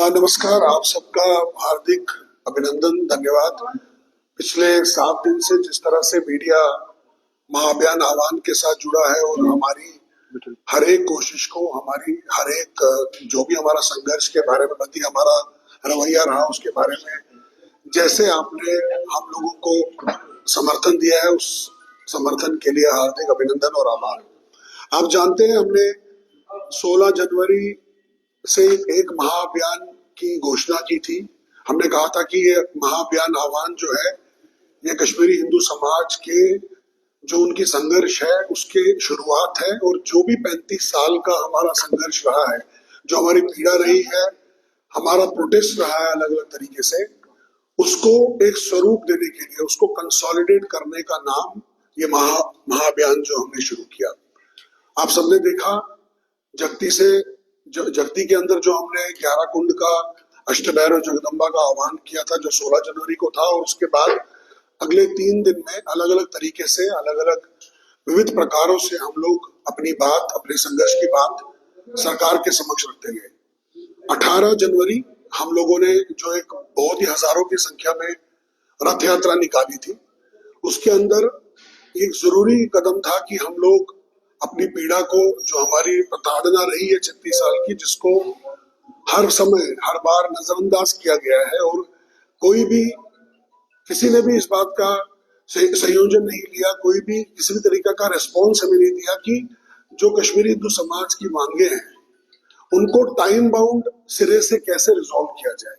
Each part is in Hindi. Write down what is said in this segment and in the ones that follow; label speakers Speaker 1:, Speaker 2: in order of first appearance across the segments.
Speaker 1: नमस्कार, आप सबका हार्दिक अभिनंदन, धन्यवाद। पिछले 7 दिन से जिस तरह से मीडिया महाअभियान आह्वान के साथ जुड़ा है और हमारी हर एक कोशिश को, हमारी हर एक जो भी हमारा संघर्ष के बारे में प्रति हमारा रवैया रहा उसके बारे में जैसे आपने हम लोगों को समर्थन दिया है, उस समर्थन के लिए हार्दिक अभिनंदन और आभार। आप जानते हैं, हमने 16 जनवरी से एक महाअभियान की घोषणा की थी। हमने कहा था कि ये महाअभियान आह्वान जो है, ये कश्मीरी हिंदू समाज के जो उनकी संघर्ष है उसके शुरुआत है, और जो भी 35 साल का हमारा संघर्ष रहा है, जो हमारी पीड़ा रही है, हमारा प्रोटेस्ट रहा है अलग अलग तरीके से, उसको एक स्वरूप देने के लिए, उसको कंसोलिडेट करने का नाम ये महाअभियान जो हमने शुरू किया। आप सबने देखा, जगती के अंदर जो हमने 11 कुंड का अष्टभैरव जगदम्बा का आह्वान किया था, जो 16 जनवरी को था, और उसके बाद अगले 3 दिन में अलग अलग तरीके से, अलग अलग विविध प्रकारों से हम लोग अपनी बात, अपने संघर्ष की बात सरकार के समक्ष रखते गए। 18 जनवरी हम लोगों ने जो एक बहुत ही हजारों की संख्या में रथ यात्रा निकाली थी, उसके अंदर एक जरूरी कदम था कि हम लोग अपनी पीड़ा को, जो हमारी प्रताड़ना रही है 36 साल की, जिसको हर समय हर बार नजरअंदाज किया गया है, और कोई भी, किसी ने भी इस बात का संयोजन नहीं लिया, कोई भी किसी भी तरीके का रिस्पॉन्स हमें नहीं दिया कि जो कश्मीरी हिंदू समाज की मांगे हैं उनको टाइम बाउंड सिरे से कैसे रिजॉल्व किया जाए।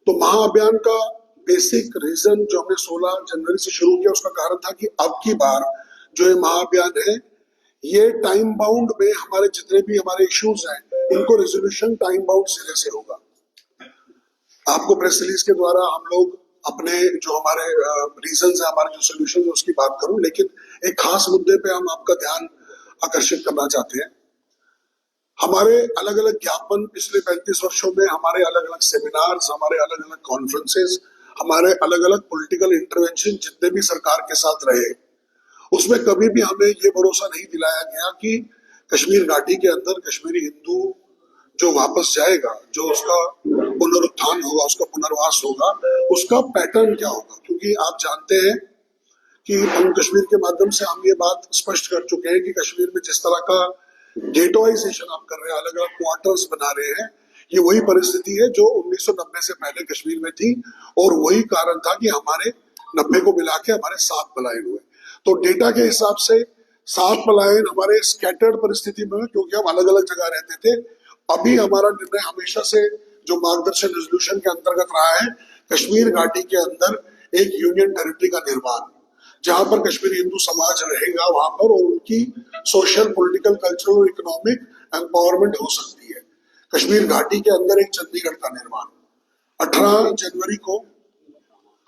Speaker 1: तो महाअभियान का बेसिक रीजन जो हमने 16 जनवरी से शुरू किया, उसका कारण था कि अब की बार जो ये महाअभियान है, ये टाइम बाउंड में हमारे जितने भी हमारे इश्यूज हैं, इनको रेजोल्यूशन टाइम बाउंड सिरे से होगा। आपको प्रेस रिलीज के द्वारा हम लोग अपने जो हमारे रीजंस है, हमारे जो सोल्यूशन है, उसकी बात करूं, लेकिन एक खास मुद्दे पे हम आपका ध्यान आकर्षित करना चाहते हैं। हमारे अलग अलग ज्ञापन पिछले 35 वर्षों में, हमारे अलग अलग सेमिनार्स, हमारे अलग अलग कॉन्फ्रेंसेस, हमारे अलग अलग पॉलिटिकल इंटरवेंशन जितने भी सरकार के साथ रहे, उसमें कभी भी हमें ये भरोसा नहीं दिलाया गया कि कश्मीर घाटी के अंदर कश्मीरी हिंदू जो वापस जाएगा, जो उसका पुनरुत्थान होगा, उसका पुनर्वास होगा, उसका पैटर्न क्या होगा। क्योंकि आप जानते हैं कि हम कश्मीर के माध्यम से हम ये बात स्पष्ट कर चुके हैं कि कश्मीर में जिस तरह का गेटोइजेशन आप कर रहे हैं, अलग अलग क्वार्टर्स बना रहे हैं, ये वही परिस्थिति है जो 1990 से पहले कश्मीर में थी, और वही कारण था कि हमारे 90 को मिला के हमारे 7 पलायन हुए। तो डेटा के हिसाब से 7 पलायन हमारे स्कैटर्ड परिस्थिति में, क्योंकि हम अलग अलग जगह रहते थे। अभी हमारा निर्णय हमेशा से जो मार्गदर्शन रेजोल्यूशन के अंतर्गत रहा है, कश्मीर घाटी के अंदर एक यूनियन टेरिटरी का निर्माण, जहां पर कश्मीरी हिंदू समाज रहेगा वहां पर, और उनकी सोशल, पॉलिटिकल, कल्चरल और इकोनॉमिक एम्पावरमेंट हो सकती है। कश्मीर घाटी के अंदर एक चंडीगढ़ का निर्माण। 18 जनवरी को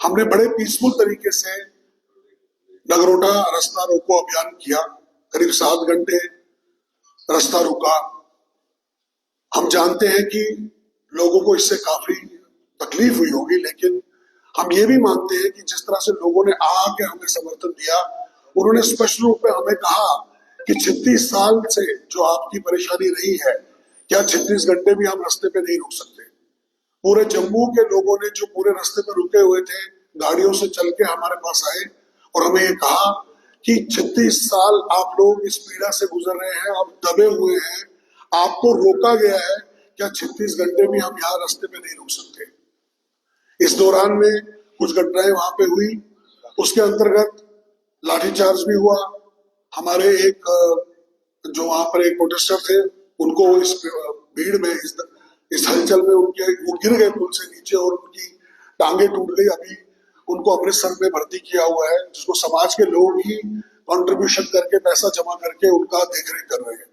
Speaker 1: हमने बड़े पीसफुल तरीके से नगरोटा रास्ता रोको अभियान किया। करीब 7 घंटे रास्ता रुका। हम जानते हैं कि लोगों को इससे काफी तकलीफ हुई होगी, लेकिन हम ये भी मानते हैं कि जिस तरह से लोगों ने आके हमें समर्थन दिया, उन्होंने स्पष्ट रूप में हमें कहा कि 36 साल से जो आपकी परेशानी रही है, क्या 36 घंटे भी हम रास्ते पे नहीं रुक सकते। पूरे जम्मू के लोगों ने जो पूरे रास्ते पे रुके हुए थे, गाड़ियों से चल के हमारे पास आए और हमें ये कहा कि 36 साल आप लोग इस पीड़ा से गुजर रहे हैं, आप दबे हुए हैं, आपको रोका गया है, क्या 36 घंटे भी हम यहाँ रास्ते पे नहीं रुक सकते। इस दौरान में कुछ घटनाएं वहां पे हुई, उसके अंतर्गत लाठीचार्ज भी हुआ। हमारे एक जो वहां पर एक प्रोटेस्टर थे, उनको इस भीड़ में, इस हलचल में उनके वो गिर गए पुल से नीचे और उनकी टांगे टूट गई। अभी उनको अमृतसर में भर्ती किया हुआ है, जिसको समाज के लोग ही कंट्रीब्यूशन करके, पैसा जमा करके उनका देखरेख कर रहे हैं,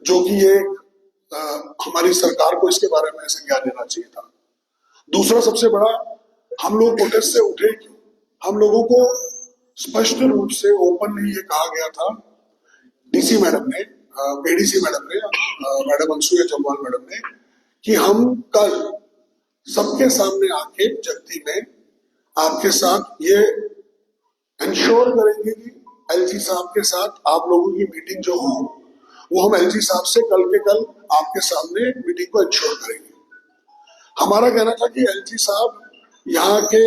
Speaker 1: जो कि ये हमारी सरकार को इसके बारे में संज्ञान लेना चाहिए था। दूसरा सबसे बड़ा, हम लोग प्रोटेस्ट से उठे क्यों? हम लोगों को स्पष्ट रूप से ओपनली ये कहा गया था, डीसी मैडम ने, एडीसी मैडम ने, मैडम अनसुया जम्वाल मैडम ने, कि हम कल सबके सामने आके जगती में आपके साथ ये इंश्योर करेंगे कि एलजी साहब के साथ आप लोगों की मीटिंग जो हो, वो हम एलजी साहब से कल के कल आपके सामने मीटिंग को इंश्योर करेंगे। हमारा कहना था कि एलजी साहब यहाँ के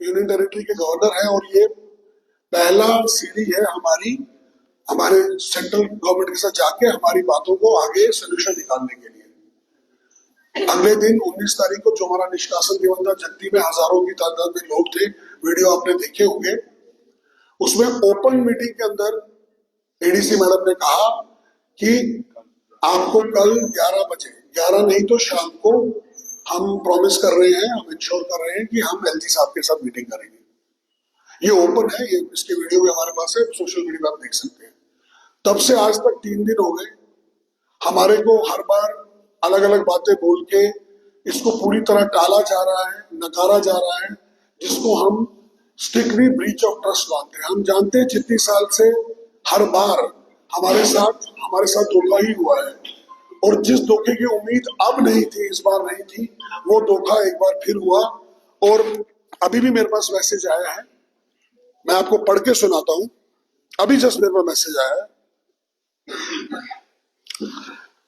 Speaker 1: यूनियन टेरिटरी के गवर्नर हैं और ये पहला सीढ़ी है हमारे सेंट्रल गवर्नमेंट के साथ जाके हमारी बातों को आगे सोल्यूशन निकालने के लिए। अगले दिन 19 तारीख को जो हमारा निष्कासन दिवस था, जगती में हजारों की तादाद में लोग थे, वीडियो आपने देखे होंगे। उसमें ओपन मीटिंग के अंदर एडीसी मैडम ने कहा कि आपको कल 11 बजे, 11 नहीं तो शाम को, हम प्रॉमिस कर रहे हैं, हम इंश्योर कर रहे हैं कि हम एलजी साहब के साथ मीटिंग करेंगे। ये ओपन है, ये इसके वीडियो भी हमारे पास है, सोशल मीडिया पर आप देख सकते हैं। तब से आज तक 3 दिन हो गए, हमारे को हर बार अलग अलग बातें बोल के इसको पूरी तरह टाला जा रहा है, नकारा जा रहा है, जिसको हम स्ट्रिक्टली ब्रीच ऑफ ट्रस्ट मानते हैं। हम जानते हैं जितनी साल से हर बार हमारे साथ धोखा ही हुआ है, और जिस धोखे की उम्मीद अब नहीं थी, इस बार नहीं थी, वो धोखा एक बार फिर हुआ। और अभी भी मेरे पास मैसेज आया है, मैं आपको पढ़ के सुनाता हूं। अभी जस्ट मेरे पास मैसेज आया है,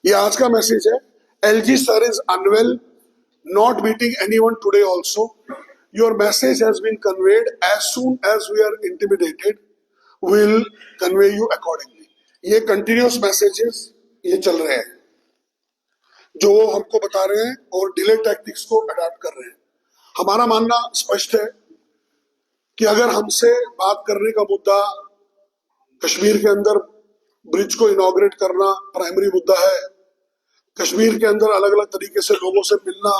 Speaker 1: ये आज का मैसेज है। LG sir is unwell, not meeting anyone today also. Your message has been conveyed, as soon as we are intimidated we will convey you accordingly. ये कंटिन्यूअस मैसेजेस ये चल रहे हैं जो वो हमको बता रहे हैं और डिले टैक्टिक्स को अडॉप्ट कर रहे हैं। हमारा मानना स्पष्ट है कि अगर हमसे बात करने का मुद्दा कश्मीर के अंदर ब्रिज को इनॉग्रेट करना प्राइमरी मुद्दा है, कश्मीर के अंदर अलग अलग तरीके से लोगों से मिलना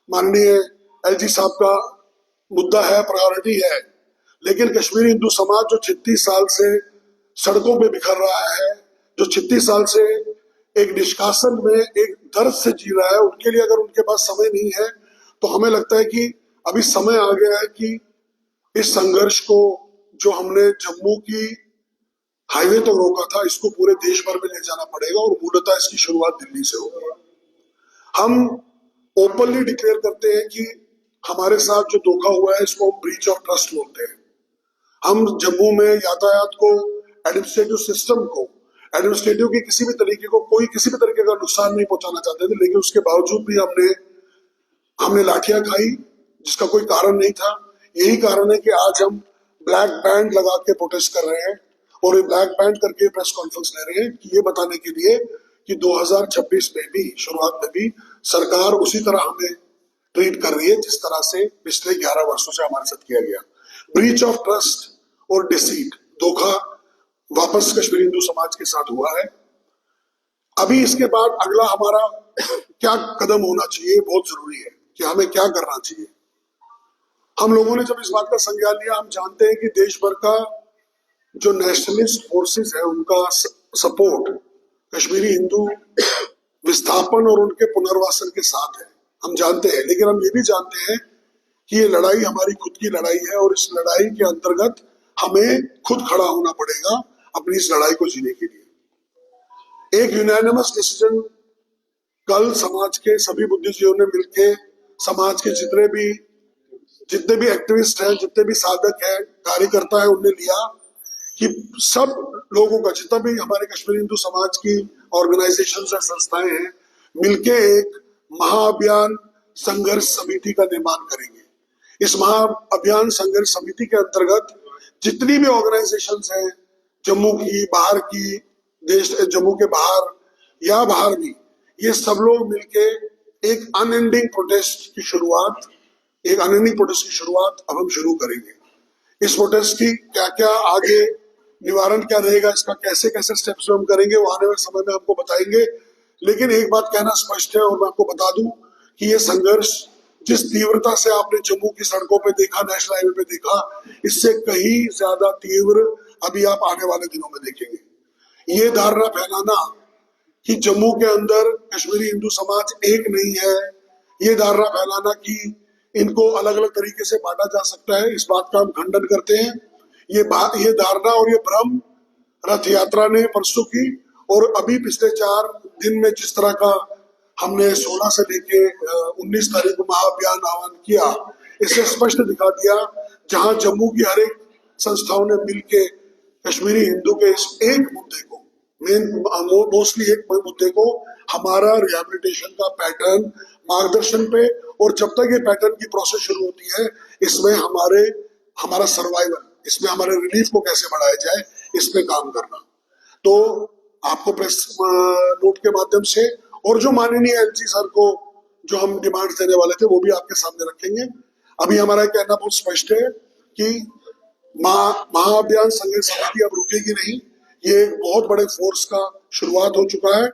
Speaker 1: माननीय एलजी साहब का मुद्दा है, प्रायोरिटी है, लेकिन कश्मीरी हिंदू समाज जो 36 साल से सड़कों पे बिखर रहा है, जो 36 साल से एक निष्कासन में एक दर्द से जी रहा है, उनके लिए अगर उनके पास समय नहीं है तो हमें लगता है कि अभी समय आ गया है कि इस संघर्ष को, जो हमने जम्मू की हाईवे तो रोका था, इसको पूरे देश भर में ले जाना पड़ेगा और मूलतः इसकी शुरुआत दिल्ली से होगी। हम ओपनली डिक्लेयर करते हैं कि हमारे साथ जो धोखा हुआ है इसको हम ब्रीच ऑफ ट्रस्ट बोलते हैं। हम जम्मू में यातायात को, एडमिनिस्ट्रेटिव सिस्टम को, एडमिनिस्ट्रेटिव की किसी भी तरीके का नुकसान नहीं पहुंचाना चाहते थे, लेकिन उसके बावजूद भी हमने लाठियां खाई, जिसका कोई कारण नहीं था। यही कारण है कि आज हम ब्लैक बैंड लगा के प्रोटेस्ट कर रहे हैं और ये ब्लैक बैंड करके प्रेस कॉन्फ्रेंस ले रहे हैं कि ये बताने के लिए कि 2026 में भी, शुरुआत में भी सरकार उसी तरह हमें ट्रीट कर रही है जिस तरह से पिछले 11 वर्षों से हमारे साथ किया गया। ब्रीच ऑफ ट्रस्ट और डिसीट, धोखा वापस कश्मीरी हिंदू समाज के साथ हुआ है। अभी इसके बाद अगला हमारा क्या कदम होना चाहिए, बहुत जरूरी है कि हमें क्या करना चाहिए। हम लोगों ने जब इस बात का संज्ञान लिया, हम जानते हैं कि देश भर का जो नेशनलिस्ट फोर्सेस है उनका सपोर्ट कश्मीरी हिंदू विस्थापन और उनके पुनर्वासन के साथ है, हम जानते हैं। लेकिन हम ये भी जानते हैं कि ये लड़ाई हमारी खुद की लड़ाई है और इस लड़ाई के अंतर्गत हमें खुद खड़ा होना पड़ेगा अपनी इस लड़ाई को जीने के लिए। एक यूनानिमस डिसीजन कल समाज के सभी बुद्धिजीवियों ने मिलकर, समाज के जितने भी एक्टिविस्ट हैं, जितने भी साधक हैं, कार्यकर्ता है, उनने लिया कि सब लोगों का, जितना भी हमारे कश्मीरी हिंदू समाज की ऑर्गेनाइजेशन और संस्थाएं हैं, मिलके एक महाअभियान संघर्ष समिति का निर्माण करेंगे। इस महाअभियान संघर्ष समिति के अंतर्गत जितनी भी ऑर्गेनाइजेशंस हैं, जम्मू की, बाहर की, जम्मू के बाहर या बाहर भी, ये सब लोग मिलके एक अनएंडिंग प्रोटेस्ट की शुरुआत अब हम शुरू करेंगे। इस प्रोटेस्ट की क्या क्या आगे निवारण क्या रहेगा, इसका कैसे कैसे स्टेप्स हम करेंगे, वो आने वाले समय में आपको बताएंगे। लेकिन एक बात कहना स्पष्ट है और मैं आपको बता दूं कि ये संघर्ष जिस तीव्रता से आपने जम्मू की सड़कों पे देखा, नेशनल हाईवे पे देखा, इससे कहीं ज्यादा तीव्र अभी आप आने वाले दिनों में देखेंगे। ये धारणा फैलाना कि जम्मू के अंदर कश्मीरी हिंदू समाज एक नहीं है, ये धारणा फैलाना कि इनको अलग अलग तरीके से बांटा जा सकता है, इस बात का हम खंडन करते हैं। ये धारणा और ये भ्रम रथ यात्रा ने परसों की और अभी पिछले 4 दिन में जिस तरह का हमने 16 से लेके 19 तारीख को महाअभियान आह्वान किया, इससे स्पष्ट दिखा दिया, जहां जम्मू की हर एक संस्थाओं ने मिलके कश्मीरी हिंदू के इस एक मुद्दे को मेन मोस्टली एक मुद्दे को हमारा रिहैबिलिटेशन का पैटर्न मार्गदर्शन पे, और जब तक ये पैटर्न की प्रोसेस शुरू होती है इसमें हमारा सर्वाइवल, इसमें हमारे रिलीफ को कैसे बढ़ाया जाए, इस पे काम करना। तो आपको प्रेस नोट के माध्यम से और जो माननीय एलजी सर को जो हम डिमांड देने वाले थे वो भी आपके सामने रखेंगे। अभी हमारा कहना बहुत स्पष्ट है कि महाअभियान संघर्ष समिति अब रुकेगी नहीं। ये एक बहुत बड़े फोर्स का शुरुआत हो चुका है।